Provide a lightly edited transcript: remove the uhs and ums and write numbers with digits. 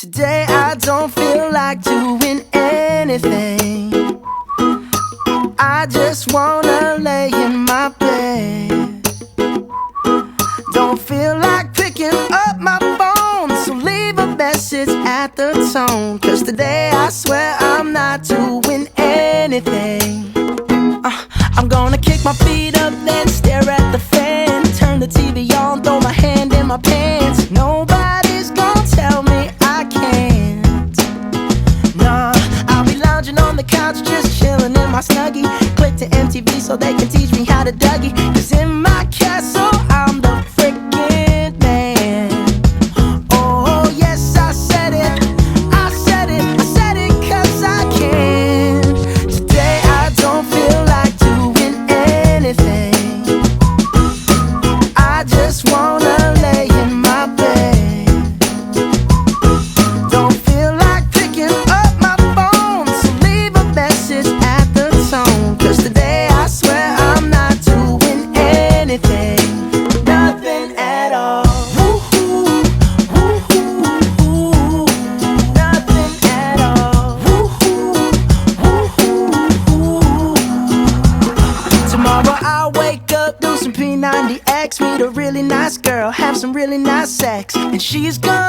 Today I don't feel like doing anything. I just wanna lay in my bed. Don't feel like picking up my phone, so leave a message at the tone. Cause today I swear I'm not doing anything. I'm gonna kick my feet up, then stare at the fan. Turn the TV on, throw my hand in my pants. Nobody's gonna tell me I can't. Nah, I'll be lounging on the couch, just chilling in my Snuggie. Click to MTV so they can teach me how to Dougie. Cause in my castle I'm the freaking man. Oh yes, I said it, I said it, I said it cause I can. Today I don't feel like doing anything. I just wanna lay in my bed. Don't feel like picking up my phone, so leave a message at the tone. Cause today I swear I'm not doing anything. Nothing at all. Woo-hoo, woo-hoo, nothing at all. Woo-hoo, woo-hoo. Tomorrow I'll wake up, do some P90X, meet a really nice girl, have some really nice sex, and she's gonna